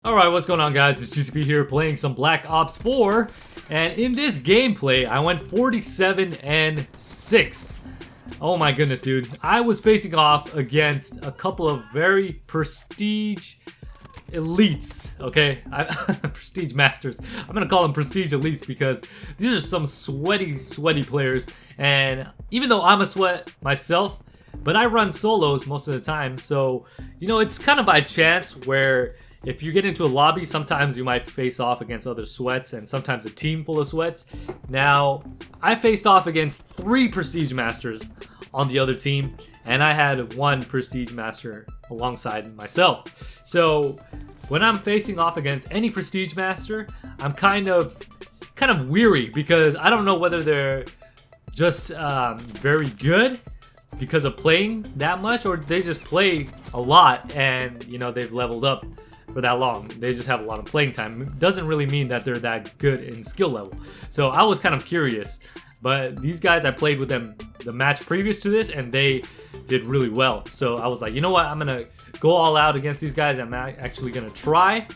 Alright, what's going on, guys? It's GCP here playing some Black Ops 4. And in this gameplay, I went 47-6. Oh my goodness, dude. I was facing off against a couple of very prestige elites, okay? Prestige masters. I'm gonna call them prestige elites because these are some sweaty players. And even though I'm a sweat myself, but I run solos most of the time, so, you know, it's kind of by chance where if you get into a lobby, sometimes you might face off against other sweats and sometimes a team full of sweats. Now, I faced off against 3 Prestige Masters on the other team, and I had 1 Prestige Master alongside myself. So, when I'm facing off against any Prestige Master, I'm kind of weary because I don't know whether they're just very good because of playing that much, or they just play a lot and, you know, they've leveled up for that long. They just have a lot of playing time. It doesn't really mean that they're that good in skill level. So I was kind of curious, but these guys, I played with them the match previous to this and they did really well. So I was like, you know what, I'm gonna go all out against these guys. I'm actually gonna try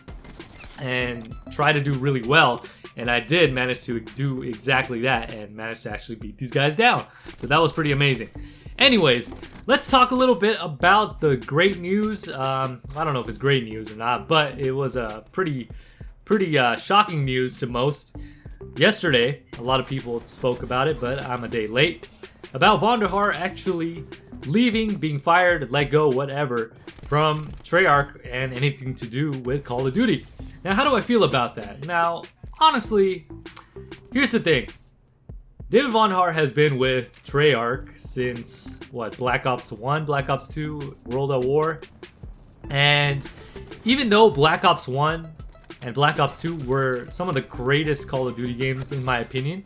to do really well. And I did manage to do exactly that and managed to actually beat these guys down. So that was pretty amazing. Anyways, let's talk a little bit about the great news. I don't know if it's great news or not, but it was a pretty shocking news to most. Yesterday, a lot of people spoke about it, but I'm a day late. About Vonderhaar actually leaving, being fired, let go, whatever, from Treyarch and anything to do with Call of Duty. Now, how do I feel about that? Now, honestly, here's the thing. David Vonderhaar has been with Treyarch since, what, Black Ops 1, Black Ops 2, World at War. And even though Black Ops 1 and Black Ops 2 were some of the greatest Call of Duty games, in my opinion,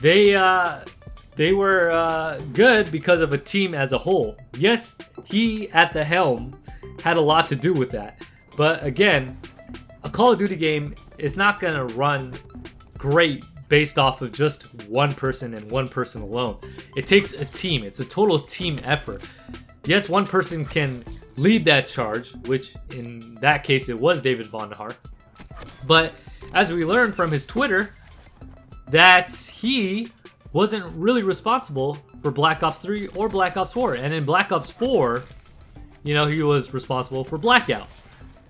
they were good because of a team as a whole. Yes, he, at the helm, had a lot to do with that. But again, a Call of Duty game is not going to run great based off of just one person and one person alone. It takes a team. It's a total team effort. Yes, one person can lead that charge, which in that case it was David Vonderhaar. But as we learned from his Twitter, that he wasn't really responsible for Black Ops 3 or Black Ops 4. And in Black Ops 4, you know, he was responsible for Blackout.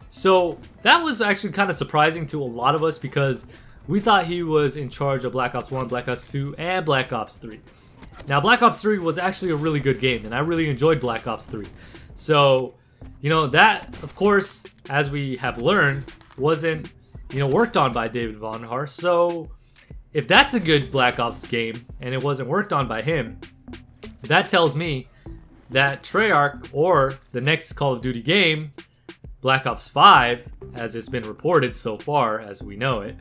So that was actually kind of surprising to a lot of us because we thought he was in charge of Black Ops 1, Black Ops 2, and Black Ops 3. Now, Black Ops 3 was actually a really good game, and I really enjoyed Black Ops 3. So, you know, that, of course, as we have learned, wasn't, you know, worked on by David Vonderhaar. So, if that's a good Black Ops game, and it wasn't worked on by him, that tells me that Treyarch, or the next Call of Duty game, Black Ops 5, as it's been reported so far, as we know it,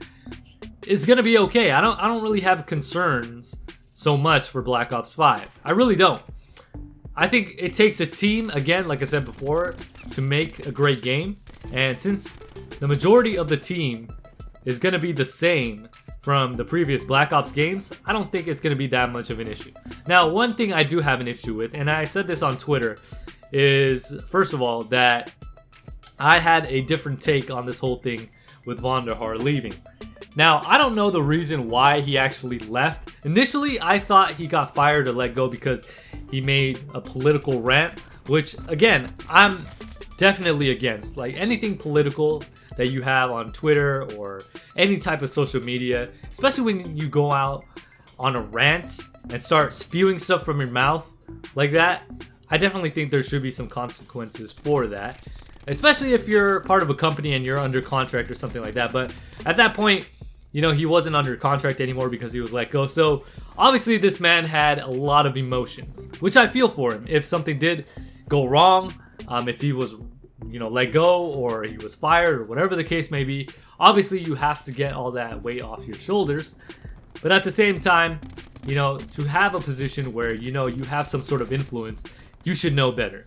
is gonna be okay. I don't really have concerns so much for Black Ops 5. I really don't. I think it takes a team, again, like I said before, to make a great game. And since the majority of the team is gonna be the same from the previous Black Ops games, I don't think it's gonna be that much of an issue. Now, one thing I do have an issue with, and I said this on Twitter, is, first of all, that I had a different take on this whole thing with Vonderhaar leaving. Now, I don't know the reason why he actually left. Initially, I thought he got fired or let go because he made a political rant, which, again, I'm definitely against. Like, anything political that you have on Twitter or any type of social media, especially when you go out on a rant and start spewing stuff from your mouth like that, I definitely think there should be some consequences for that. Especially if you're part of a company and you're under contract or something like that. But at that point, you know, he wasn't under contract anymore because he was let go. So obviously this man had a lot of emotions, which I feel for him. If something did go wrong, if he was, you know, let go or he was fired or whatever the case may be, obviously you have to get all that weight off your shoulders. But at the same time, you know, to have a position where, you know, you have some sort of influence, you should know better.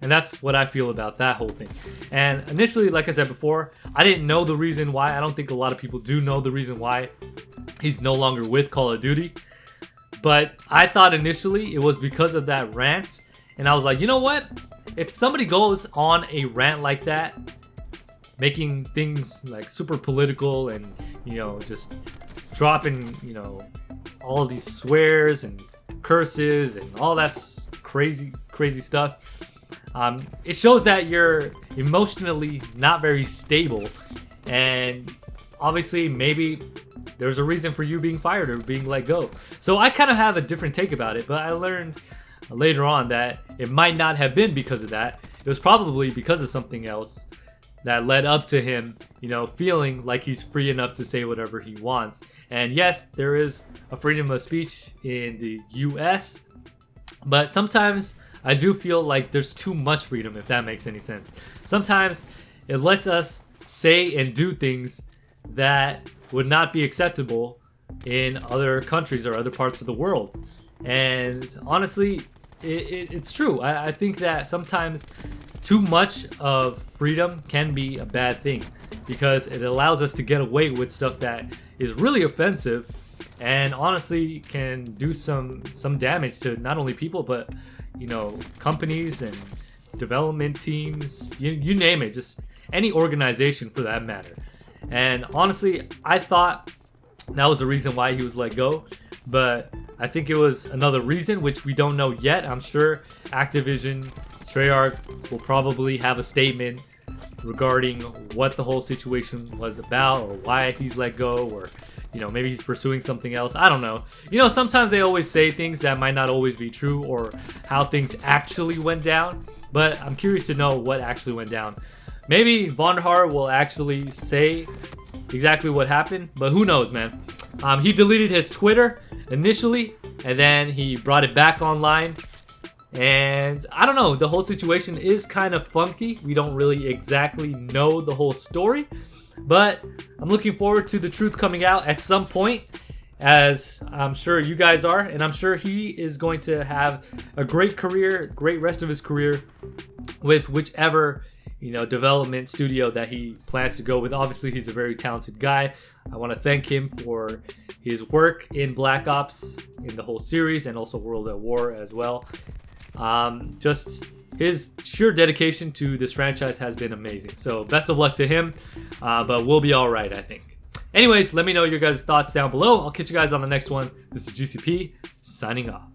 And that's what I feel about that whole thing. And initially, like I said before, I didn't know the reason why. I don't think a lot of people do know the reason why he's no longer with Call of Duty. But I thought initially it was because of that rant. And I was like, you know what? If somebody goes on a rant like that, making things like super political and, you know, just dropping, you know, all these swears and curses and all that crazy stuff. It shows that you're emotionally not very stable, and obviously maybe there's a reason for you being fired or being let go. So I kind of have a different take about it, but I learned later on that it might not have been because of that. It was probably because of something else that led up to him, you know, feeling like he's free enough to say whatever he wants. And yes, there is a freedom of speech in the US, but sometimes I do feel like there's too much freedom, if that makes any sense. Sometimes it lets us say and do things that would not be acceptable in other countries or other parts of the world. And honestly, it's true. I think that sometimes too much of freedom can be a bad thing, because it allows us to get away with stuff that is really offensive and honestly can do some damage to not only people, but, you know, companies and development teams, you name it, just any organization for that matter. And honestly, I thought that was the reason why he was let go, but I think it was another reason, which we don't know yet. I'm sure Activision Treyarch will probably have a statement regarding what the whole situation was about, or why he's let go, or, you know, maybe he's pursuing something else. I don't know. You know, sometimes they always say things that might not always be true, or how things actually went down, but I'm curious to know what actually went down. Maybe Vonderhaar will actually say exactly what happened, but who knows, man. He deleted his Twitter initially, and then he brought it back online. And I don't know, the whole situation is kind of funky. We don't really exactly know the whole story, but I'm looking forward to the truth coming out at some point, as I'm sure you guys are, and I'm sure he is going to have a great career, great rest of his career with whichever, you know, development studio that he plans to go with. Obviously, he's a very talented guy. I want to thank him for his work in Black Ops, in the whole series, and also World at War as well. Just his sheer dedication to this franchise has been amazing. So best of luck to him, but we'll be all right, I think. Anyways, let me know your guys' thoughts down below. I'll catch you guys on the next one. This is GCP, signing off.